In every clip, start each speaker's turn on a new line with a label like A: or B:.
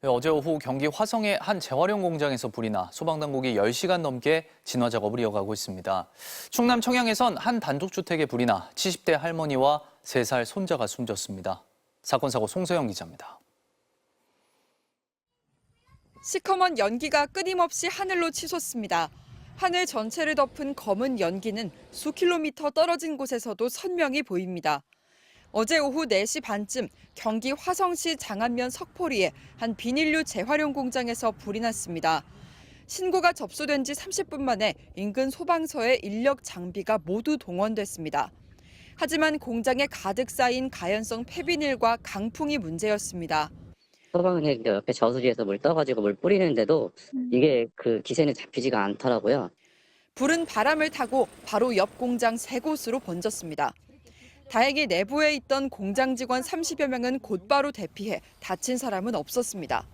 A: 어제 오후 경기 화성의 한 재활용 공장에서 불이 나 소방당국이 10시간 넘게 진화 작업을 이어가고 있습니다. 충남 청양에선 한 단독주택에 불이 나 70대 할머니와 3살 손자가 숨졌습니다. 사건 사고 송소영 기자입니다.
B: 시커먼 연기가 끊임없이 하늘로 치솟습니다. 하늘 전체를 덮은 검은 연기는 수킬로미터 떨어진 곳에서도 선명히 보입니다. 어제 오후 4시 반쯤 경기 화성시 장안면 석포리의 한 비닐류 재활용 공장에서 불이 났습니다. 신고가 접수된 지 30분 만에 인근 소방서의 인력 장비가 모두 동원됐습니다. 하지만 공장에 가득 쌓인 가연성 폐비닐과 강풍이 문제였습니다.
C: 소방에 옆에 저수지에서 물 떠가지고 물 뿌리는데도 이게 그 기세는 잡히지가 않더라고요.
B: 불은 바람을 타고 바로 옆 공장 3곳으로 번졌습니다. 다행히 내부에 있던 공장 직원 30여 명은 곧바로 대피해 다친 사람은 없었습니다.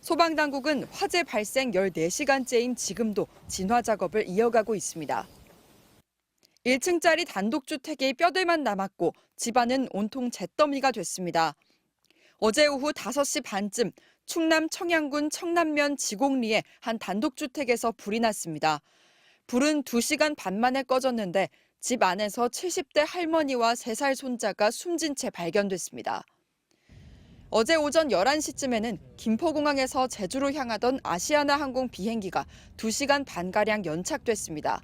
B: 소방당국은 화재 발생 14시간째인 지금도 진화 작업을 이어가고 있습니다. 1층짜리 단독주택의 뼈들만 남았고 집안은 온통 잿더미가 됐습니다. 어제 오후 5시 반쯤 충남 청양군 청남면 지곡리의 한 단독주택에서 불이 났습니다. 불은 2시간 반 만에 꺼졌는데 집 안에서 70대 할머니와 3살 손자가 숨진 채 발견됐습니다. 어제 오전 11시쯤에는 김포공항에서 제주로 향하던 아시아나항공 비행기가 2시간 반가량 연착됐습니다.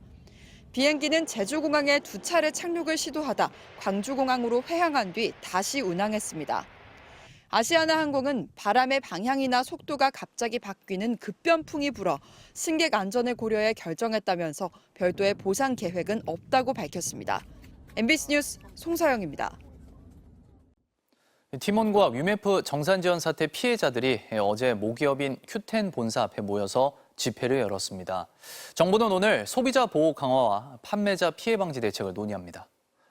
B: 비행기는 제주공항에 2차례 착륙을 시도하다 광주공항으로 회항한 뒤 다시 운항했습니다. 아시아나항공은 바람의 방향이나 속도가 갑자기 바뀌는 급변풍이 불어 승객 안전을 고려해 결정했다면서 별도의 보상 계획은 없다고 밝혔습니다. MBC 뉴스 송서영입니다.
A: 팀원과 위메프 정산지원 사태 피해자들이 어제 모기업인 큐텐 본사 앞에 모여서 집회를 열었습니다. 정부는 오늘 소비자 보호 강화와 판매자 피해 방지 대책을 논의합니다.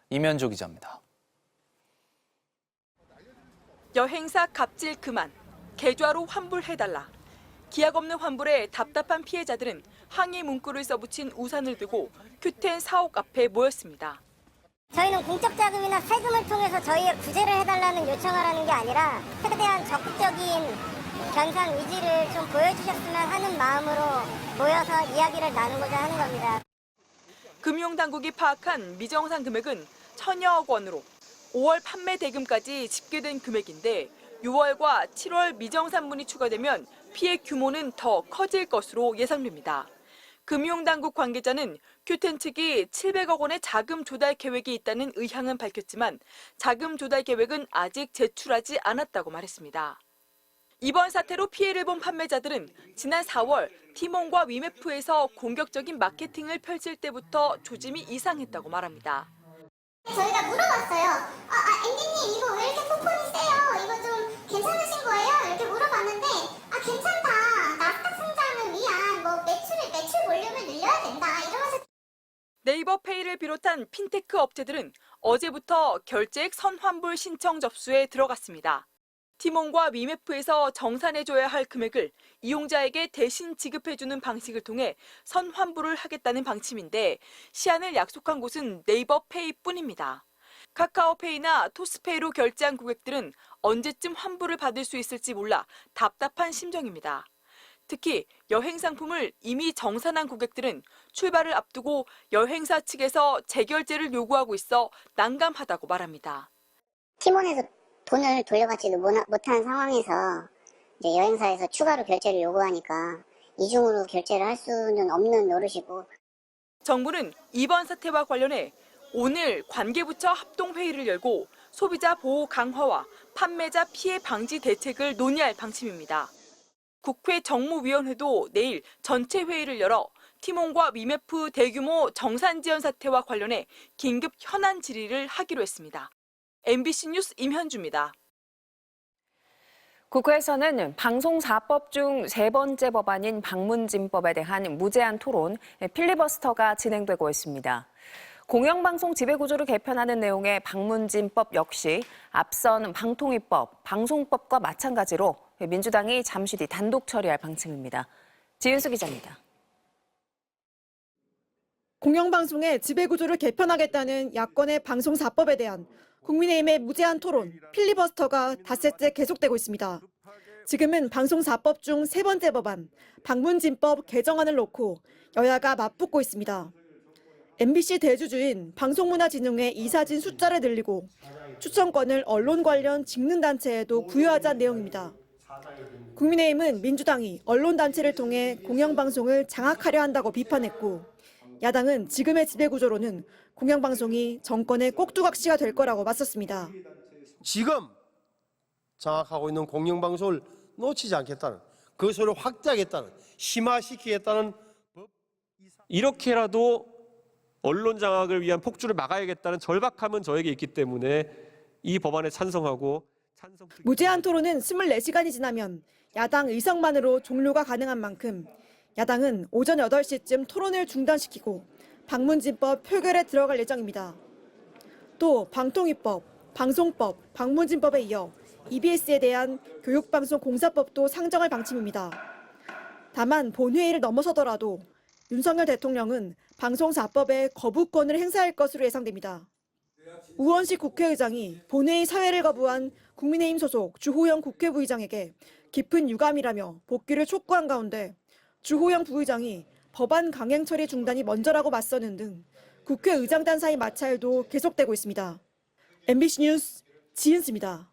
A: 이면조 기자입니다.
D: 여행사 갑질 그만, 계좌로 환불해달라. 기약 없는 환불에 답답한 피해자들은 항의 문구를 써붙인 우산을 들고 큐텐 사옥 앞에 모였습니다.
E: 저희는 공적 자금이나 세금을 통해서 저희의 구제를 해달라는 요청을 하는 게 아니라 최대한 적극적인 변상 의지를 좀 보여주셨으면 하는 마음으로 모여서 이야기를 나누고자 하는 겁니다.
D: 금융당국이 파악한 미정산 금액은 1,000여억 원으로 5월 판매 대금까지 집계된 금액인데 6월과 7월 미정산분이 추가되면 피해 규모는 더 커질 것으로 예상됩니다. 금융당국 관계자는 큐텐 측이 700억 원의 자금 조달 계획이 있다는 의향은 밝혔지만 자금 조달 계획은 아직 제출하지 않았다고 말했습니다. 이번 사태로 피해를 본 판매자들은 지난 4월 티몬과 위메프에서 공격적인 마케팅을 펼칠 때부터 조짐이 이상했다고 말합니다.
E: 저희가 물어봤어요. 앵디님 이거 왜 이렇게 쿠폰이 세요? 이거 좀 괜찮으신 거예요? 이렇게 물어봤는데 괜찮다. 나스닥 성장을 위한 매출 볼륨을 늘려야 된다. 이러면서
D: 네이버 페이를 비롯한 핀테크 업체들은 어제부터 결제액 선환불 신청 접수에 들어갔습니다. 티몬과 위메프에서 정산해줘야 할 금액을 이용자에게 대신 지급해주는 방식을 통해 선환불을 하겠다는 방침인데 시한을 약속한 곳은 네이버 페이뿐입니다. 카카오페이나 토스페이로 결제한 고객들은 언제쯤 환불을 받을 수 있을지 몰라 답답한 심정입니다. 특히 여행 상품을 이미 정산한 고객들은 출발을 앞두고 여행사 측에서 재결제를 요구하고 있어 난감하다고 말합니다.
E: 티몬에서 돈을 돌려받지도 못한 상황에서 이제 여행사에서 추가로 결제를 요구하니까 이중으로 결제를 할 수는 없는 노릇이고.
D: 정부는 이번 사태와 관련해 오늘 관계부처 합동회의를 열고 소비자 보호 강화와 판매자 피해 방지 대책을 논의할 방침입니다. 국회 정무위원회도 내일 전체 회의를 열어 티몬과 위메프 대규모 정산 지원 사태와 관련해 긴급 현안 질의를 하기로 했습니다. MBC 뉴스 임현주입니다.
F: 국회에서는 방송사법 중 3번째 법안인 방문진법에 대한 무제한 토론, 필리버스터가 진행되고 있습니다. 공영방송 지배구조를 개편하는 내용의 방문진법 역시 앞선 방통위법, 방송법과 마찬가지로 민주당이 잠시 뒤 단독 처리할 방침입니다. 지윤수 기자입니다.
G: 공영방송의 지배구조를 개편하겠다는 야권의 방송사법에 대한 국민의힘의 무제한 토론, 필리버스터가 닷새째 계속되고 있습니다. 지금은 방송 4법 중 세 번째 법안, 방문진법 개정안을 놓고 여야가 맞붙고 있습니다. MBC 대주주인 방송문화진흥회 이사진 숫자를 늘리고 추천권을 언론 관련 직능단체에도 부여하자는 내용입니다. 국민의힘은 민주당이 언론단체를 통해 공영방송을 장악하려 한다고 비판했고, 야당은 지금의 지배구조로는 공영방송이 정권의 꼭두각시가 될 거라고 맞섰습니다.
H: 지금 장악하고 있는 공영방송을 놓치지 않겠다는, 그것을 확대하겠다는, 심화시키겠다는
I: 이렇게라도 언론 장악을 위한 폭주를 막아야겠다는 절박함은 저에게 있기 때문에 이 법안에 찬성하고
G: 무제한 토론은 24시간이 지나면 야당 의석만으로 종료가 가능한 만큼 야당은 오전 8시쯤 토론을 중단시키고 방문진법 표결에 들어갈 예정입니다. 또 방통위법, 방송법, 방문진법에 이어 EBS에 대한 교육방송공사법도 상정할 방침입니다. 다만 본회의를 넘어서더라도 윤석열 대통령은 방송 4법의 거부권을 행사할 것으로 예상됩니다. 우원식 국회의장이 본회의 사회를 거부한 국민의힘 소속 주호영 국회부의장에게 깊은 유감이라며 복귀를 촉구한 가운데 주호영 부의장이 법안 강행 처리 중단이 먼저라고 맞서는 등 국회의장단 사이 마찰도 계속되고 있습니다. MBC 뉴스 지은수입니다.